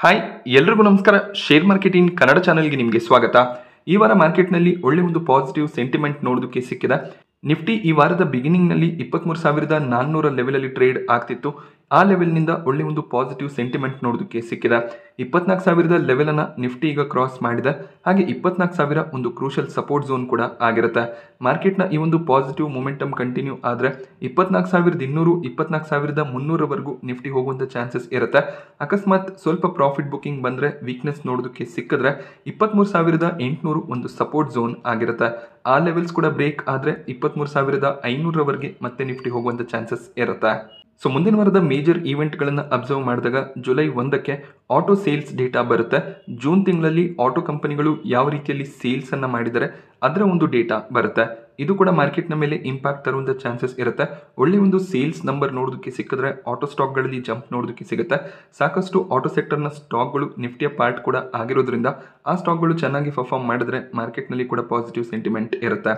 Hi ಎಲ್ರಿಗೂ ನಮಸ್ಕಾರ. Share marketing Kannada ಚಾನೆಲ್ಗೆ ನಿಮಗೆ ಸ್ವಾಗತ. ಈ ವಾರ ಮಾರ್ಕೆಟ್ನಲ್ಲಿ ಒಳ್ಳೆ ಒಂದು ಪಾಸಿಟಿವ್ ಸೆಂಟಿಮೆಂಟ್ ನೋಡೋದಕ್ಕೆ ಸಿಕ್ಕಿದೆ. ನಿಫ್ಟಿ ಈ ವಾರದ ಬಿಗಿನಿಂಗ್ನಲ್ಲಿ 23,400 ಲೆವೆಲಲ್ಲಿ ಟ್ರೇಡ್ ಆಗ್ತಿತ್ತು. ಆ ಲೆವೆಲ್ನಿಂದ ಒಳ್ಳೆ ಒಂದು ಪಾಸಿಟಿವ್ ಸೆಂಟಿಮೆಂಟ್ ನೋಡೋದಕ್ಕೆ ಸಿಕ್ಕಿದೆ. 24,000 ಲೆವೆಲನ್ನು ನಿಫ್ಟಿ ಈಗ ಕ್ರಾಸ್ ಮಾಡಿದೆ. ಹಾಗೆ 24,000 ಒಂದು ಕ್ರೂಷಲ್ ಸಪೋರ್ಟ್ ಝೋನ್ ಕೂಡ ಆಗಿರುತ್ತೆ. ಮಾರ್ಕೆಟ್ನ ಈ ಒಂದು ಪಾಸಿಟಿವ್ ಮೊಮೆಂಟಮ್ ಕಂಟಿನ್ಯೂ ಆದರೆ 24,200 24,300ವರೆಗೂ ನಿಫ್ಟಿ ಹೋಗುವಂಥ ಚಾನ್ಸಸ್ ಇರುತ್ತೆ. ಅಕಸ್ಮಾತ್ ಸ್ವಲ್ಪ ಪ್ರಾಫಿಟ್ ಬುಕಿಂಗ್ ಬಂದರೆ ವೀಕ್ನೆಸ್ ನೋಡೋದಕ್ಕೆ ಸಿಕ್ಕಿದ್ರೆ 23,800 ಒಂದು ಸಪೋರ್ಟ್ ಝೋನ್ ಆಗಿರುತ್ತೆ. ಆ ಲೆವೆಲ್ಸ್ ಕೂಡ ಬ್ರೇಕ್ ಆದರೆ 23,500ರವರೆಗೆ ಮತ್ತೆ ನಿಫ್ಟಿ ಹೋಗುವಂಥ ಚಾನ್ಸಸ್ ಇರುತ್ತೆ. ಸೊ ಮುಂದಿನ ವಾರದ ಮೇಜರ್ ಈವೆಂಟ್ಗಳನ್ನು ಅಬ್ಸರ್ವ್ ಮಾಡಿದಾಗ ಜುಲೈ 1ಕ್ಕೆ ಆಟೋ ಸೇಲ್ಸ್ ಡೇಟಾ ಬರುತ್ತೆ. ಜೂನ್ ತಿಂಗಳಲ್ಲಿ ಆಟೋ ಕಂಪನಿಗಳು ಯಾವ ರೀತಿಯಲ್ಲಿ ಸೇಲ್ಸನ್ನು ಮಾಡಿದರೆ ಅದರ ಒಂದು ಡೇಟಾ ಬರುತ್ತೆ. ಇದು ಕೂಡ ಮಾರ್ಕೆಟ್ನ ಮೇಲೆ ಇಂಪ್ಯಾಕ್ಟ್ ತರುವಂಥ ಚಾನ್ಸಸ್ ಇರುತ್ತೆ. ಒಳ್ಳೆ ಒಂದು ಸೇಲ್ಸ್ ನಂಬರ್ ನೋಡೋದಕ್ಕೆ ಸಿಕ್ಕಿದ್ರೆ ಆಟೋ ಸ್ಟಾಕ್ಗಳಲ್ಲಿ ಜಂಪ್ ನೋಡೋದಕ್ಕೆ ಸಿಗುತ್ತೆ. ಸಾಕಷ್ಟು ಆಟೋ ಸೆಕ್ಟರ್ನ ಸ್ಟಾಕ್ಗಳು ನಿಫ್ಟಿಯ ಪಾರ್ಟ್ ಕೂಡ ಆಗಿರೋದ್ರಿಂದ ಆ ಸ್ಟಾಕ್ಗಳು ಚೆನ್ನಾಗಿ ಪರ್ಫಾರ್ಮ್ ಮಾಡಿದ್ರೆ ಮಾರ್ಕೆಟ್ನಲ್ಲಿ ಕೂಡ ಪಾಸಿಟಿವ್ ಸೆಂಟಿಮೆಂಟ್ ಇರುತ್ತೆ.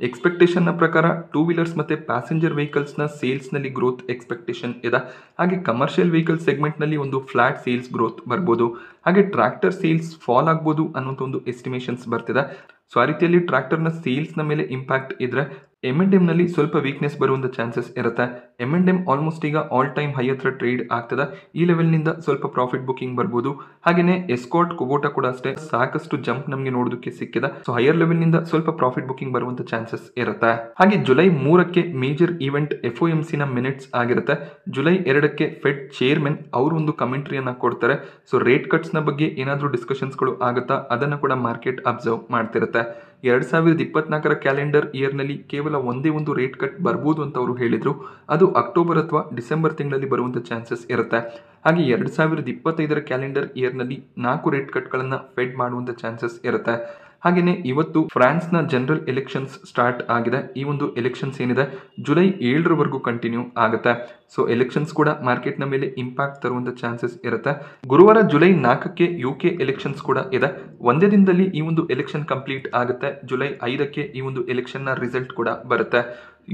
ಎಕ್ಸ್ಪೆಕ್ಟೇಷನ್ನ ಪ್ರಕಾರ ಟೂ ವೀಲರ್ಸ್ ಮತ್ತು ಪ್ಯಾಸೆಂಜರ್ ವೆಹಿಕಲ್ಸ್ನ ಸೇಲ್ಸ್ನಲ್ಲಿ ಗ್ರೋತ್ ಎಕ್ಸ್ಪೆಕ್ಟೇಷನ್ ಇದೆ. ಹಾಗೆ ಕಮರ್ಷಿಯಲ್ ವೆಹಿಕಲ್ ಸೆಗ್ಮೆಂಟ್ನಲ್ಲಿ ಒಂದು ಫ್ಲಾಟ್ ಸೇಲ್ಸ್ ಗ್ರೋತ್ ಬರ್ಬೋದು. ಹಾಗೆ ಟ್ರ್ಯಾಕ್ಟರ್ ಸೇಲ್ಸ್ ಫಾಲ್ ಆಗ್ಬೋದು ಅನ್ನೋಂಥ ಒಂದು ಎಸ್ಟಿಮೇಷನ್ಸ್ ಬರ್ತಿದೆ. ಸೊ ಆ ರೀತಿಯಲ್ಲಿ ಟ್ರ್ಯಾಕ್ಟರ್ನ ಸೇಲ್ಸ್ನ ಮೇಲೆ ಇಂಪ್ಯಾಕ್ಟ್ ಇದ್ರೆ M&Mನಲ್ಲಿ ಸ್ವಲ್ಪ ವೀಕ್ನೆಸ್ ಬರುವಂಥ ಚಾನ್ಸಸ್ ಇರುತ್ತೆ. M&M ಆಲ್ಮೋಸ್ಟ್ ಈಗ ಆಲ್ ಟೈಮ್ ಹೈ ಹತ್ರ ಟ್ರೇಡ್ ಆಗ್ತದೆ. ಈ ಲೆವೆಲ್ನಿಂದ ಸ್ವಲ್ಪ ಪ್ರಾಫಿಟ್ ಬುಕಿಂಗ್ ಬರ್ಬೋದು. ಹಾಗೆಯೇ ಎಸ್ಕಾರ್ಟ್ ಕುಬೋಟಾ ಕೂಡ ಅಷ್ಟೇ ಸಾಕಷ್ಟು ಜಂಪ್ ನಮಗೆ ನೋಡೋದಕ್ಕೆ ಸಿಕ್ಕಿದೆ. ಸೊ ಹೈಯರ್ ಲೆವೆಲ್ನಿಂದ ಸ್ವಲ್ಪ ಪ್ರಾಫಿಟ್ ಬುಕಿಂಗ್ ಬರುವಂಥ ಚಾನ್ಸಸ್ ಇರುತ್ತೆ. ಹಾಗೆ ಜುಲೈ 3ಕ್ಕೆ ಮೇಜರ್ ಈವೆಂಟ್ FOMCನ ಮಿನಿಟ್ಸ್ ಆಗಿರುತ್ತೆ. ಜುಲೈ 2ಕ್ಕೆ ಫೆಡ್ ಚೇರ್ಮನ್ ಅವರು ಒಂದು ಕಮೆಂಟ್ರಿಯನ್ನು ಕೊಡ್ತಾರೆ. ಸೊ ರೇಟ್ ಕಟ್ಸ್ನ ಬಗ್ಗೆ ಏನಾದರೂ ಡಿಸ್ಕಷನ್ಸ್ಗಳು ಆಗುತ್ತಾ ಅದನ್ನು ಕೂಡ ಮಾರ್ಕೆಟ್ ಅಬ್ಸರ್ವ್ ಮಾಡ್ತಿರುತ್ತೆ. 2024ರ ಕ್ಯಾಲೆಂಡರ್ ಇಯರ್ನಲ್ಲಿ ಕೇವಲ ಒಂದೇ ಒಂದು ರೇಟ್ ಕಟ್ ಬರ್ಬೋದು ಅಂತ ಅವರು ಹೇಳಿದರು. ಅದು ಅಕ್ಟೋಬರ್ ಅಥವಾ ಡಿಸೆಂಬರ್ ತಿಂಗಳಲ್ಲಿ ಬರುವಂಥ ಚಾನ್ಸಸ್ ಇರುತ್ತೆ. ಹಾಗೆ 2025ರ ಕ್ಯಾಲೆಂಡರ್ ಇಯರ್ನಲ್ಲಿ 4 ರೇಟ್ ಕಟ್ಗಳನ್ನು ಫೆಡ್ ಮಾಡುವಂಥ ಚಾನ್ಸಸ್ ಇರುತ್ತೆ. ಹಾಗೆಯೇ ಇವತ್ತು ಫ್ರಾನ್ಸ್ನ ಜನರಲ್ ಎಲೆಕ್ಷನ್ಸ್ ಸ್ಟಾರ್ಟ್ ಆಗಿದೆ. ಈ ಒಂದು ಎಲೆಕ್ಷನ್ಸ್ ಏನಿದೆ ಜುಲೈ 7ರವರೆಗೂ ಕಂಟಿನ್ಯೂ ಆಗುತ್ತೆ. ಸೊ ಎಲೆಕ್ಷನ್ಸ್ ಕೂಡ ಮಾರ್ಕೆಟ್ನ ಮೇಲೆ ಇಂಪ್ಯಾಕ್ಟ್ ತರುವಂಥ ಚಾನ್ಸಸ್ ಇರುತ್ತೆ. ಗುರುವಾರ ಜುಲೈ 4ಕ್ಕೆ UK ಎಲೆಕ್ಷನ್ಸ್ ಕೂಡ ಇದೆ. ಒಂದೇ ದಿನದಲ್ಲಿ ಈ ಒಂದು ಎಲೆಕ್ಷನ್ ಕಂಪ್ಲೀಟ್ ಆಗುತ್ತೆ. ಜುಲೈ 5ಕ್ಕೆ ಈ ಒಂದು ಎಲೆಕ್ಷನ್ನ ರಿಸಲ್ಟ್ ಕೂಡ ಬರುತ್ತೆ.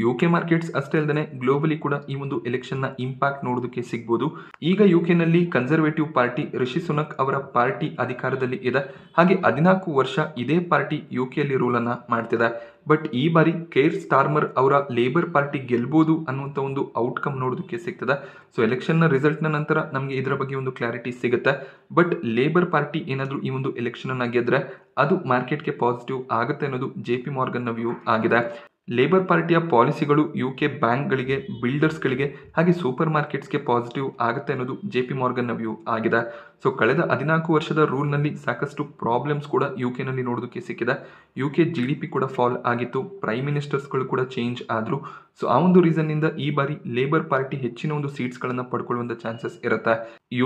UK ಮಾರ್ಕೆಟ್ಸ್ ಅಷ್ಟೇ ಅಲ್ಲದೆ ಗ್ಲೋಬಲಿ ಕೂಡ ಈ ಒಂದು ಎಲೆಕ್ಷನ್ನ ಇಂಪ್ಯಾಕ್ಟ್ ನೋಡೋದಕ್ಕೆ ಸಿಗ್ಬೋದು. ಈಗ UKನಲ್ಲಿ ಕನ್ಸರ್ವೇಟಿವ್ ಪಾರ್ಟಿ ರಿಷಿ ಸುನಕ್ ಅವರ ಪಾರ್ಟಿ ಅಧಿಕಾರದಲ್ಲಿ ಇದೆ. ಹಾಗೆ 14 ವರ್ಷ ಇದೇ ಪಾರ್ಟಿ UKಯಲ್ಲಿ ರೂಲನ್ನು ಮಾಡ್ತಿದೆ. ಬಟ್ ಈ ಬಾರಿ ಕೇರ್ ಸ್ಟಾರ್ಮರ್ ಅವರ ಲೇಬರ್ ಪಾರ್ಟಿ ಗೆಲ್ಬೋದು ಅನ್ನುವಂಥ ಒಂದು ಔಟ್ಕಮ್ ನೋಡೋದಕ್ಕೆ ಸಿಗ್ತದೆ. ಸೊ ಎಲೆಕ್ಷನ್ನ ರಿಸಲ್ಟ್ನ ನಂತರ ನಮಗೆ ಇದರ ಬಗ್ಗೆ ಒಂದು ಕ್ಲಾರಿಟಿ ಸಿಗುತ್ತೆ. ಬಟ್ ಲೇಬರ್ ಪಾರ್ಟಿ ಏನಾದರೂ ಈ ಒಂದು ಎಲೆಕ್ಷನನ್ನು ಗೆದ್ದರೆ ಅದು ಮಾರ್ಕೆಟ್ಗೆ ಪಾಸಿಟಿವ್ ಆಗುತ್ತೆ ಅನ್ನೋದು JP ಮಾರ್ಗನ್ನ ವ್ಯೂ ಆಗಿದೆ. ಲೇಬರ್ ಪಾರ್ಟಿಯ ಪಾಲಿಸಿಗಳು UK ಬ್ಯಾಂಕ್ಗಳಿಗೆ, ಬಿಲ್ಡರ್ಸ್ಗಳಿಗೆ ಹಾಗೆ ಸೂಪರ್ ಮಾರ್ಕೆಟ್ಸ್ಗೆ ಪಾಸಿಟಿವ್ ಆಗುತ್ತೆ ಅನ್ನೋದು JP ಮಾರ್ಗನ್ನ ವ್ಯೂ ಆಗಿದೆ. ಸೊ ಕಳೆದ 14 ವರ್ಷದ ರೂಲ್ನಲ್ಲಿ ಸಾಕಷ್ಟು ಪ್ರಾಬ್ಲಮ್ಸ್ ಕೂಡ UKನಲ್ಲಿ ನೋಡೋದಕ್ಕೆ ಸಿಕ್ಕಿದೆ. UK GDP ಕೂಡ ಫಾಲ್ ಆಗಿತ್ತು. ಪ್ರೈಮ್ ಮಿನಿಸ್ಟರ್ಸ್ಗಳು ಕೂಡ ಚೇಂಜ್ ಆದರು. ಸೊ ಆ ಒಂದು ರೀಸನ್ನಿಂದ ಈ ಬಾರಿ ಲೇಬರ್ ಪಾರ್ಟಿ ಹೆಚ್ಚಿನ ಒಂದು ಸೀಟ್ಸ್ಗಳನ್ನು ಪಡ್ಕೊಳ್ಳುವಂಥ ಚಾನ್ಸಸ್ ಇರುತ್ತೆ.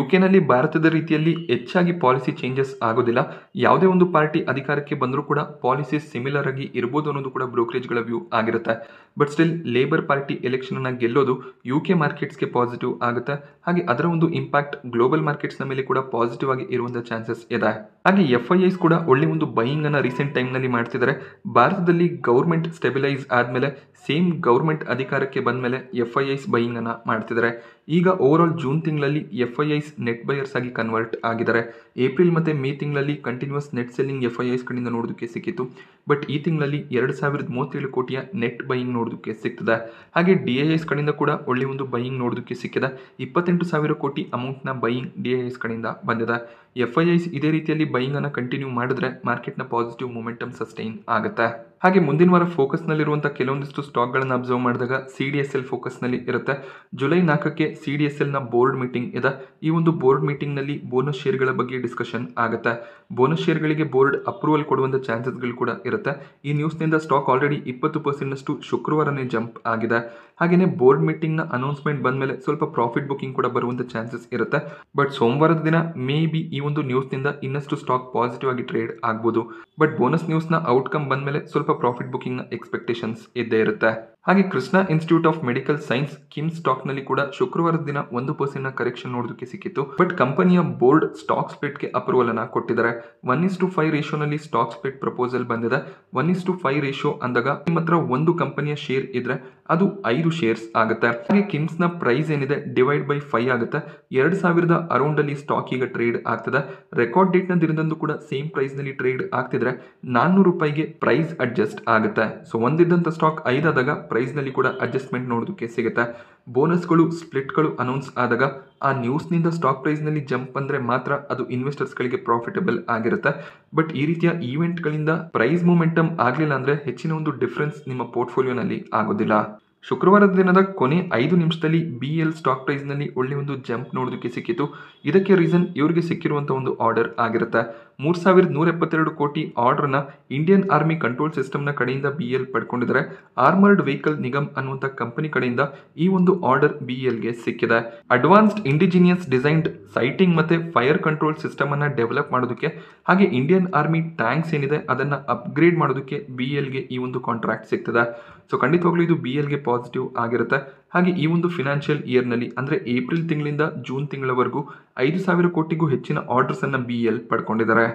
UKನಲ್ಲಿ ಭಾರತದ ರೀತಿಯಲ್ಲಿ ಹೆಚ್ಚಾಗಿ ಪಾಲಿಸಿ ಚೇಂಜಸ್ ಆಗೋದಿಲ್ಲ. ಯಾವುದೇ ಒಂದು ಪಾರ್ಟಿ ಅಧಿಕಾರಕ್ಕೆ ಬಂದರೂ ಕೂಡ ಪಾಲಿಸೀಸ್ ಸಿಮಿಲರ್ ಆಗಿ ಇರ್ಬೋದು ಅನ್ನೋದು ಕೂಡ ಬ್ರೋಕರೇಜ್ಗಳ ವ್ಯೂ ಆಗಿರುತ್ತೆ. ಬಟ್ ಸ್ಟಿಲ್ ಲೇಬರ್ ಪಾರ್ಟಿ ಎಲೆಕ್ಷನನ್ನು ಗೆಲ್ಲೋದು UK ಮಾರ್ಕೆಟ್ಸ್ಗೆ ಪಾಸಿಟಿವ್ ಆಗುತ್ತೆ. ಹಾಗೆ ಅದರ ಒಂದು ಇಂಪ್ಯಾಕ್ಟ್ ಗ್ಲೋಬಲ್ ಮಾರ್ಕೆಟ್ಸ್ನ ಮೇಲೆ ಕೂಡ ಪಾಸಿಟಿವ್ ಆಗಿ ಇರುವಂಥ ಚಾನ್ಸಸ್ ಇದೆ. ಹಾಗೆ FIIs ಕೂಡ ಒಳ್ಳೆ ಒಂದು ಬೈಯಿಂಗ್ ಅನ್ನು ರೀಸೆಂಟ್ ಟೈಮ್ನಲ್ಲಿ ಮಾಡ್ತಿದ್ದಾರೆ. ಭಾರತದಲ್ಲಿ ಗೌರ್ಮೆಂಟ್ ಸ್ಟೆಬಿಲೈಸ್ ಆದಮೇಲೆ ಸೇಮ್ ಗೌರ್ಮೆಂಟ್ ಅಧಿಕಾರಕ್ಕೆ ಬಂದ ಮೇಲೆ FIIs ಬೈಯಿಂಗ್ ಅನ್ನು ಮಾಡ್ತಿದ್ದಾರೆ. ಈಗ ಓವರ್ ಆಲ್ ಜೂನ್ ತಿಂಗಳಲ್ಲಿ FIIs ನೆಟ್ ಬಯರ್ಸ್ ಆಗಿ ಕನ್ವರ್ಟ್ ಆಗಿದ್ದಾರೆ. ಏಪ್ರಿಲ್ ಮತ್ತು ಮೇ ತಿಂಗಳಲ್ಲಿ ಕಂಟಿನ್ಯೂಸ್ ನೆಟ್ ಸೆಲ್ಲಿಂಗ್ FIIs ಕಡೆಯಿಂದ ನೋಡೋದಕ್ಕೆ ಸಿಕ್ಕಿತ್ತು. ಬಟ್ ಈ ತಿಂಗಳಲ್ಲಿ 2,037 ಕೋಟಿಯ ನೆಟ್ ಬೈಯಿಂಗ್ ನೋಡೋದಕ್ಕೆ ಸಿಗ್ತದೆ. ಹಾಗೆ DIIs ಕಡೆಯಿಂದ ಕೂಡ ಒಳ್ಳೆ ಒಂದು ಬೈಯಿಂಗ್ ನೋಡೋದಕ್ಕೆ ಸಿಕ್ಕಿದೆ. 28,000 ಕೋಟಿ ಅಮೌಂಟ್ನ ಬೈಯಿಂಗ್ DIIs ಕಡೆಯಿಂದ ಬಂದಿದೆ. FIIs ಇದೇ ರೀತಿಯಲ್ಲಿ ಬೈಯಿಂಗ್ ಅನ್ನು ಕಂಟಿನ್ಯೂ ಮಾಡಿದ್ರೆ ಮಾರ್ಕೆಟ್ನ ಪಾಸಿಟಿವ್ ಮೊಮೆಂಟಮ್ ಸಸ್ಟೈನ್ ಆಗುತ್ತೆ. ಹಾಗೆ ಮುಂದಿನ ವಾರ ಫೋಕಸ್ನಲ್ಲಿರುವಂಥ ಕೆಲವೊಂದಿಷ್ಟು ಸ್ಟಾಕ್ಗಳನ್ನು ಅಬ್ಸರ್ವ್ ಮಾಡಿದಾಗ CDSL ಫೋಕಸ್ನಲ್ಲಿ ಇರುತ್ತೆ. ಜುಲೈ 4ಕ್ಕೆ CDSLನ ಬೋರ್ಡ್ ಮೀಟಿಂಗ್ ಇದೆ. ಈ ಒಂದು ಬೋರ್ಡ್ ಮೀಟಿಂಗ್ನಲ್ಲಿ ಬೋನಸ್ ಶೇರ್ಗಳ ಬಗ್ಗೆ ಡಿಸ್ಕಷನ್ ಆಗುತ್ತೆ. ಬೋನಸ್ ಶೇರ್ಗಳಿಗೆ ಬೋರ್ಡ್ ಅಪ್ರೂವಲ್ ಕೊಡುವಂಥ ಚಾನ್ಸಸ್ಗಳು ಕೂಡ ಇರುತ್ತೆ. ಈ ನ್ಯೂಸ್ನಿಂದ ಸ್ಟಾಕ್ ಆಲ್ರೆಡಿ 20% ಶುಕ್ರವಾರನೇ ಜಂಪ್ ಆಗಿದೆ. ಹಾಗೆಯೇ ಬೋರ್ಡ್ ಮೀಟಿಂಗ್ನ ಅನೌನ್ಸ್ಮೆಂಟ್ ಬಂದ ಮೇಲೆ ಸ್ವಲ್ಪ ಪ್ರಾಫಿಟ್ ಬುಕಿಂಗ್ ಕೂಡ ಬರುವಂಥ ಚಾನ್ಸಸ್ ಇರುತ್ತೆ. ಬಟ್ ಸೋಮವಾರದ ದಿನ ಮೇ ಬಿ ಈ ಒಂದು ನ್ಯೂಸ್ನಿಂದ ಇನ್ನಷ್ಟು ಸ್ಟಾಕ್ ಪಾಸಿಟಿವ್ ಆಗಿ ಟ್ರೇಡ್ ಆಗ್ಬೋದು. ಬಟ್ ಬೋನಸ್ ನ್ಯೂಸ್ನ ಔಟ್ಕಮ್ ಬಂದ ಮೇಲೆ ಸ್ವಲ್ಪ ಪ್ರಾಫಿಟ್ ಬುಕಿಂಗ್ನ ಎಕ್ಸ್ಪೆಕ್ಟೇಷನ್ಸ್ ಇದ್ದೇ ಇರುತ್ತೆ. ಹಾಗೆ Krishna institute of medical science KIMS stock ನಲ್ಲಿ ಕೂಡ ಶುಕ್ರವಾರದ ದಿನ 1% ನ ಕರೆಕ್ಷನ್ ನೋಡೋದಕ್ಕೆ ಸಿಕ್ಕಿತ್ತು. ಬಟ್ ಕಂಪನಿಯ ಬೋರ್ಡ್ ಸ್ಟಾಕ್ ಸ್ಪ್ಲಿಟ್ ಗೆ ಅಪ್ರೂವಲ್ ಅನ್ನ ಕೊಟ್ಟಿದ್ದಾರೆ. 1:5 ರೇಷಿಯೋನಲ್ಲಿ ಸ್ಟಾಕ್ ಸ್ಪ್ಲಿಟ್ ಪ್ರಪೋಸಲ್ ಬಂದಿದೆ. 1:5 ರೇಷಿಯೋ ಅಂದಾಗ ನಿಮ್ಮ ಹತ್ರ ಒಂದು ಕಂಪನಿಯ ಶೇರ್ ಇದ್ರೆ ಅದು 5 ಶೇರ್ಸ್ ಆಗುತ್ತೆ. ಹಾಗೆ ಕಿಮ್ಸ್ ನ ಪ್ರೈಸ್ ಏನಿದೆ ಡಿವೈಡ್ ಬೈ 5 ಆಗುತ್ತೆ. 2000 ಅರೌಂಡ್ ಅಲ್ಲಿ ಸ್ಟಾಕ್ ಈಗ ಟ್ರೇಡ್ ಆಗ್ತದೆ. ರೆಕಾರ್ಡ್ ಡೇಟ್ ನ ದಿನದಂದು ಕೂಡ ಸೇಮ್ ಪ್ರೈಸ್ ನಲ್ಲಿ ಟ್ರೇಡ್ ಆಗ್ತಿದ್ರೆ 400 ರೂಪಾಯಿಗೆ ಪ್ರೈಸ್ ಅಡ್ಜಸ್ಟ್ ಆಗುತ್ತೆ. ಸೊ ಒಂದಿದ್ದಂತ ಸ್ಟಾಕ್ 5 ಆದಾಗ ಪ್ರೈಸ್ ನಲ್ಲಿ ಕೂಡ ಅಡ್ಜಸ್ಟ್ಮೆಂಟ್ ನೋಡೋದಕ್ಕೆ ಸಿಗುತ್ತೆ. ಬೋನಸ್ಗಳು ಸ್ಪ್ಲಿಟ್ಗಳು ಅನೌನ್ಸ್ ಆದಾಗ ಆ ನ್ಯೂಸ್ ನಿಂದ ಸ್ಟಾಕ್ ಪ್ರೈಸ್ ನಲ್ಲಿ ಜಂಪ್ ಅಂದ್ರೆ ಮಾತ್ರ ಅದು ಇನ್ವೆಸ್ಟರ್ಸ್ ಗಳಿಗೆ ಪ್ರಾಫಿಟಬಲ್ ಆಗಿರುತ್ತೆ. ಬಟ್ ಈ ರೀತಿಯ ಈವೆಂಟ್ ಗಳಿಂದ ಪ್ರೈಸ್ ಮೊಮೆಂಟಮ್ ಆಗ್ಲಿಲ್ಲ ಅಂದ್ರೆ ಹೆಚ್ಚಿನ ಒಂದು ಡಿಫರೆನ್ಸ್ ನಿಮ್ಮ ಪೋರ್ಟ್ಫೋಲಿಯೋನಲ್ಲಿ ಆಗೋದಿಲ್ಲ. ಶುಕ್ರವಾರದ ದಿನದ ಕೊನೆ 5 ನಿಮಿಷದಲ್ಲಿ BEL ಸ್ಟಾಕ್ ಪ್ರೈಸ್ ನಲ್ಲಿ ಒಳ್ಳೆ ಒಂದು ಜಂಪ್ ನೋಡೋದಕ್ಕೆ ಸಿಕ್ಕಿತ್ತು. ಇದಕ್ಕೆ ರೀಸನ್ ಇವರಿಗೆ ಸಿಕ್ಕಿರುವಂತಹ ಒಂದು ಆರ್ಡರ್ ಆಗಿರುತ್ತೆ. 3172 ಕೋಟಿ ಆರ್ಡರ್ ನ ಇಂಡಿಯನ್ ಆರ್ಮಿ ಕಂಟ್ರೋಲ್ ಸಿಸ್ಟಮ್ ನ ಕಡೆಯಿಂದ BEL ಪಡ್ಕೊಂಡಿದ್ದಾರೆ. ಆರ್ಮರ್ಡ್ ವೆಹಿಕಲ್ ನಿಗಮ್ ಅನ್ನುವಂತ ಕಂಪನಿ ಕಡೆಯಿಂದ ಈ ಒಂದು ಆರ್ಡರ್ BEL ಗೆ ಸಿಕ್ಕಿದೆ. ಅಡ್ವಾನ್ಸ್ಡ್ ಇಂಡಿಜಿನಿಯಸ್ ಡಿಸೈನ್ಡ್ ಸೈಟಿಂಗ್ ಮತ್ತೆ ಫೈರ್ ಕಂಟ್ರೋಲ್ ಸಿಸ್ಟಮ್ ಅನ್ನ ಡೆವಲಪ್ ಮಾಡೋದಕ್ಕೆ ಹಾಗೆ ಇಂಡಿಯನ್ ಆರ್ಮಿ ಟ್ಯಾಂಕ್ಸ್ ಏನಿದೆ ಅದನ್ನ ಅಪ್ಗ್ರೇಡ್ ಮಾಡೋದಕ್ಕೆ BEL ಗೆ ಈ ಒಂದು ಕಾಂಟ್ರಾಕ್ಟ್ ಸಿಗ್ತದೆ. ಸೊ ಖಂಡಿತವಾಗ್ಲೂ ಇದು BEL ಗೆ ಪಾಸಿಟಿವ್ ಆಗಿರುತ್ತೆ. ಹಾಗೆ ಈ ಒಂದು ಫಿನಾನ್ಷಿಯಲ್ ಇಯರ್ ನಲ್ಲಿ ಅಂದ್ರೆ ಏಪ್ರಿಲ್ ತಿಂಗಳಿಂದ ಜೂನ್ ತಿಂಗಳವರೆಗೂ 5,000 ಕೋಟಿಗೂ ಹೆಚ್ಚಿನ ಆರ್ಡರ್ಸ್ ಅನ್ನ BEL ಪಡ್ಕೊಂಡಿದ್ದಾರೆ.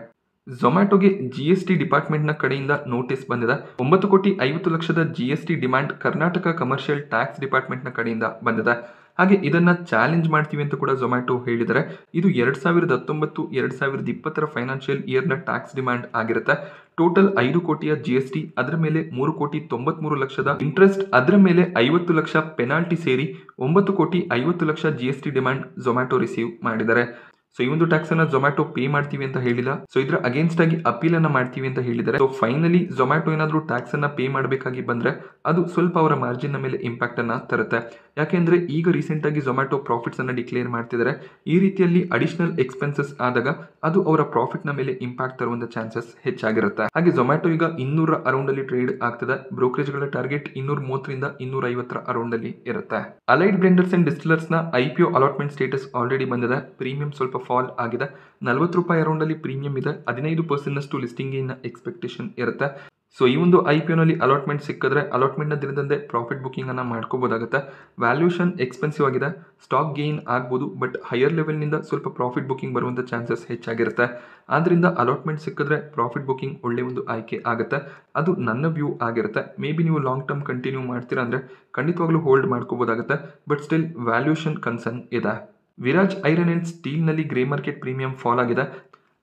ಝೊಮ್ಯಾಟೊಗೆ GST ಡಿಪಾರ್ಟ್ಮೆಂಟ್ ನ ಕಡೆಯಿಂದ ನೋಟಿಸ್ ಬಂದಿದೆ. 9,50,00,000 GST demand Karnataka commercial tax department ನ ಕಡೆಯಿಂದ ಬಂದಿದೆ. ಹಾಗೆ ಇದನ್ನ ಚಾಲೆಂಜ್ ಮಾಡ್ತೀವಿ ಅಂತ ಕೂಡ ಝೊಮ್ಯಾಟೊ ಹೇಳಿದರೆ. ಇದು 2019-2020 ಫೈನಾನ್ಷಿಯಲ್ ಇಯರ್ ನ ಟ್ಯಾಕ್ಸ್ ಡಿಮ್ಯಾಂಡ್ ಆಗಿರುತ್ತೆ. ಟೋಟಲ್ 5 ಕೋಟಿಯ GST, ಅದರ ಮೇಲೆ 3,93,00,000 ಇಂಟ್ರೆಸ್ಟ್, ಅದರ ಮೇಲೆ 50 ಲಕ್ಷ ಪೆನಾಲ್ಟಿ ಸೇರಿ 9,50,00,000 GST ಡಿಮ್ಯಾಂಡ್ ಝೊಮ್ಯಾಟೊ ರಿಸೀವ್ ಮಾಡಿದ್ದಾರೆ. ಸೊ ಈ ಒಂದು ಟ್ಯಾಕ್ಸ್ ಅನ್ನ ಝೊಮ್ಯಾಟೊ ಪೇ ಮಾಡ್ತೀವಿ ಅಂತ ಹೇಳಿಲ್ಲ. ಸೊ ಇದರ ಅಗೇನ್ಸ್ಟ್ ಆಗಿ ಅಪೀಲ್ ಅನ್ನ ಮಾಡ್ತೀವಿ ಅಂತ ಹೇಳಿದ್ದಾರೆ. ಸೊ ಫೈನಲಿ ಝೊಮ್ಯಾಟೊ ಏನಾದರೂ ಟ್ಯಾಕ್ಸ್ ಅನ್ನ ಪೇ ಮಾಡಬೇಕಾಗಿ ಬಂದ್ರೆ ಅದು ಸ್ವಲ್ಪ ಅವರ ಮಾರ್ಜಿನ್ ನ ಮೇಲೆ ಇಂಪ್ಯಾಕ್ಟ್ ಅನ್ನ ತರುತ್ತೆ. ಯಾಕೆಂದ್ರೆ ಈಗ ರೀಸೆಂಟ್ ಆಗಿ ಝೊಮ್ಯಾಟೊ ಪ್ರಾಫಿಟ್ಸ್ ಅನ್ನ ಡಿಕ್ಲೇರ್ ಮಾಡ್ತಿದ್ದಾರೆ. ಈ ರೀತಿಯಲ್ಲಿ ಅಡಿಷನಲ್ ಎಕ್ಸ್ಪೆನ್ಸಸ್ ಆದಾಗ ಅದು ಅವರ ಪ್ರಾಫಿಟ್ ನ ಮೇಲೆ ಇಂಪ್ಯಾಕ್ಟ್ ತರುವಂತ ಚಾನ್ಸಸ್ ಹೆಚ್ಚಾಗಿರುತ್ತೆ. ಹಾಗೆ ಝೊಮ್ಯಾಟೊ ಈಗ 200 ಅರೌಂಡ್ ಅಲ್ಲಿ ಟ್ರೇಡ್ ಆಗ್ತದೆ. ಬ್ರೋಕರೇಜ್ ಗಳ ಟಾರ್ಗೆಟ್ 230ರಿಂದ 250 ಅರೌಂಡ್ ಅಲ್ಲಿ ಇರುತ್ತೆ. ಅಲೈಡ್ ಬ್ಲೆಂಡರ್ಸ್ ಅಂಡ್ ಡಿಸ್ಟಿಲರ್ಸ್ ನ IPO ಅಲಾಟ್ಮೆಂಟ್ ಸ್ಟೇಟಸ್ ಆಲ್ರೆಡಿ ಬಂದಿದೆ. ಪ್ರೀಮಿಯಂ ಸ್ವಲ್ಪ ಫಾಲ್ ಆಗಿದೆ. 40 ರೂಪಾಯಿ ಅರೌಂಡ್ ಅಲ್ಲಿ ಪ್ರೀಮಿಯಂ ಇದೆ. 15% ನಷ್ಟು ಲಿಸ್ಟಿಂಗ್ ಎಕ್ಸ್ಪೆಕ್ಟೇಷನ್ ಇರುತ್ತೆ. ಸೊ ಈ ಒಂದು IPO ನಲ್ಲಿ ಅಲಾಟ್ಮೆಂಟ್ ಸಿಕ್ಕಿದ್ರೆ ಅಲಾಟ್ಮೆಂಟ್ ನ ದಿನದಂದೇ ಪ್ರಾಫಿಟ್ ಬುಕಿಂಗ್ ಅನ್ನ ಮಾಡ್ಕೋಬಹುದಾಗುತ್ತೆ. ವ್ಯಾಲ್ಯೂಷನ್ ಎಕ್ಸ್ಪೆನ್ಸಿವ್ ಆಗಿದೆ. ಸ್ಟಾಕ್ ಗೇನ್ ಆಗ್ಬೋದು, ಬಟ್ ಹೈಯರ್ ಲೆವೆಲ್ ನಿಂದ ಸ್ವಲ್ಪ ಪ್ರಾಫಿಟ್ ಬುಕಿಂಗ್ ಬರುವಂತ ಚಾನ್ಸಸ್ ಹೆಚ್ಚಾಗಿರುತ್ತೆ. ಆದ್ರಿಂದ ಅಲಾಟ್ಮೆಂಟ್ ಸಿಕ್ಕಿದ್ರೆ ಪ್ರಾಫಿಟ್ ಬುಕಿಂಗ್ ಒಳ್ಳೆ ಒಂದು ಆಯ್ಕೆ ಆಗುತ್ತೆ. ಅದು ನನ್ನ ವ್ಯೂ ಆಗಿರುತ್ತೆ. ಮೇ ಬಿ ನೀವು ಲಾಂಗ್ ಟರ್ಮ್ ಕಂಟಿನ್ಯೂ ಮಾಡ್ತೀರಾ ಅಂದ್ರೆ ಖಂಡಿತವಾಗ್ಲೂ ಹೋಲ್ಡ್ ಮಾಡ್ಕೋಬಹುದಾಗುತ್ತೆ. ಬಟ್ ಸ್ಟಿಲ್ ವ್ಯಾಲ್ಯೂಷನ್ ಕನ್ಸರ್ನ್ ಇದೆ. ವಿರಾಜ್ ಐರನ್ ಅಂಡ್ ಸ್ಟೀಲ್ ನಲ್ಲಿ ಗ್ರೇ ಮಾರ್ಕೆಟ್ ಪ್ರೀಮಿಯಂ ಫಾಲ್ ಆಗಿದೆ.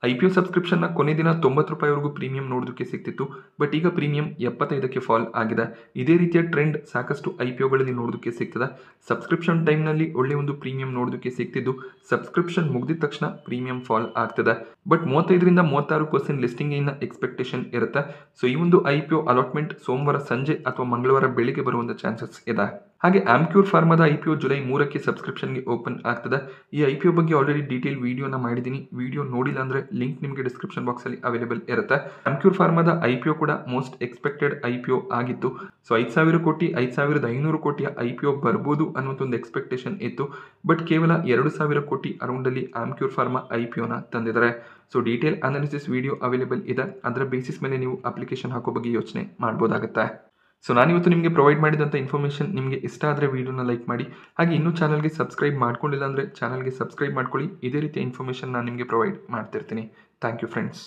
IPO ಸಬ್ಸ್ಕ್ರಿಪ್ಷನ್ ನ ಕೊನೆ ದಿನ 90 ರೂಪಾಯಿವರೆಗೂ ಪ್ರೀಮಿಯಂ ನೋಡೋದಕ್ಕೆ ಸಿಕ್ತಿತ್ತು. ಬಟ್ ಈಗ ಪ್ರೀಮಿಯಂ 75ಕ್ಕೆ ಫಾಲ್ ಆಗಿದೆ. ಇದೇ ರೀತಿಯ ಟ್ರೆಂಡ್ ಸಾಕಷ್ಟು IPOಗಳಲ್ಲಿ ನೋಡೋದಕ್ಕೆ ಸಿಗ್ತದೆ. ಸಬ್ಸ್ಕ್ರಿಪ್ಷನ್ ಟೈಮ್ ನಲ್ಲಿ ಒಳ್ಳೆ ಒಂದು ಪ್ರೀಮಿಯಂ ನೋಡೋದಕ್ಕೆ ಸಿಗ್ತಿದ್ದು ಸಬ್ಸ್ಕ್ರಿಪ್ಷನ್ ಮುಗಿದ ತಕ್ಷಣ ಪ್ರೀಮಿಯಂ ಫಾಲ್ ಆಗ್ತದೆ. ಬಟ್ 35ರಿಂದ 36% ಲಿಸ್ಟಿಂಗ್ ಎಕ್ಸ್ಪೆಕ್ಟೇಷನ್ ಇರುತ್ತೆ. ಸೊ ಈ ಒಂದು IPO ಅಲಾಟ್ಮೆಂಟ್ ಸೋಮವಾರ ಸಂಜೆ ಅಥವಾ ಮಂಗಳವಾರ ಬೆಳಿಗ್ಗೆ ಬರುವಂತ ಚಾನ್ಸಸ್ ಇದೆ. ಹಾಗೆ ಆಮ್ಕ್ಯೂರ್ ಫಾರ್ಮಾದ IPO ಜುಲೈ 3ಕ್ಕೆ ಸಬ್ಸ್ಕ್ರಿಪ್ಷನ್ಗೆ ಓಪನ್ ಆಗ್ತದೆ. ಈ IPO ಬಗ್ಗೆ ಆಲ್ರೆಡಿ ಡೀಟೇಲ್ ವಿಡಿಯೋನ ಮಾಡಿದ್ದೀನಿ. ವಿಡಿಯೋ ನೋಡಿಲ್ಲ ಅಂದ್ರೆ ಲಿಂಕ್ ನಿಮಗೆ ಡಿಸ್ಕ್ರಿಪ್ಷನ್ ಬಾಕ್ಸ್ ಅಲ್ಲಿ ಅವೈಲೇಬಲ್ ಇರುತ್ತೆ. ಆಮ್ಕ್ಯೂರ್ ಫಾರ್ಮಾದ IPO ಕೂಡ ಮೋಸ್ಟ್ ಎಕ್ಸ್ಪೆಕ್ಟೆಡ್ IPO ಆಗಿತ್ತು. ಸೊ 5,000 ಕೋಟಿ 5,500 ಕೋಟಿಯ IPO ಬರ್ಬೋದು ಅನ್ನೋದು ಒಂದು ಎಕ್ಸ್ಪೆಕ್ಟೇಷನ್ ಇತ್ತು. ಬಟ್ ಕೇವಲ 2,000 ಕೋಟಿ ಅರೌಂಡ್ ಅಲ್ಲಿ ಆಮ್ಕ್ಯೂರ್ ಫಾರ್ಮಾ IPOನ ತಂದಿದ್ದಾರೆ. So detail analysis video available ಇದೆ. ಅದರ ಬೇಸಿಸ್ ಮೇಲೆ ನೀವು ಅಪ್ಲಿಕೇಶನ್ ಹಾಕೋ ಬಗ್ಗೆ ಯೋಚನೆ ಮಾಡ್ಬೋದಾಗುತ್ತೆ. ಸೊ ನಾನಿವತ್ತು ನಿಮಗೆ ಪ್ರೊವೈಡ್ ಮಾಡಿದಂಥ ಇನ್ಫಾರ್ಮೇಷನ್ ನಿಮಗೆ ಇಷ್ಟ ಆದರೆ ವಿಡಿಯೋನ ಲೈಕ್ ಮಾಡಿ. ಹಾಗೆ ಇನ್ನೂ ಚಾನಲ್ಗೆ ಸಬ್ಸ್ಕ್ರೈಬ್ ಮಾಡ್ಕೊಂಡಿಲ್ಲ ಅಂದರೆ ಚಾನಲ್ಗೆ ಸಬ್ಸ್ಕ್ರೈಬ್ ಮಾಡ್ಕೊಳ್ಳಿ. ಇದೇ ರೀತಿಯ ಇನ್ಫಾರ್ಮೇಷನ್ ನಾನು ನಿಮಗೆ ಪ್ರೊವೈಡ್ ಮಾಡ್ತಿರ್ತೀನಿ. Thank you friends.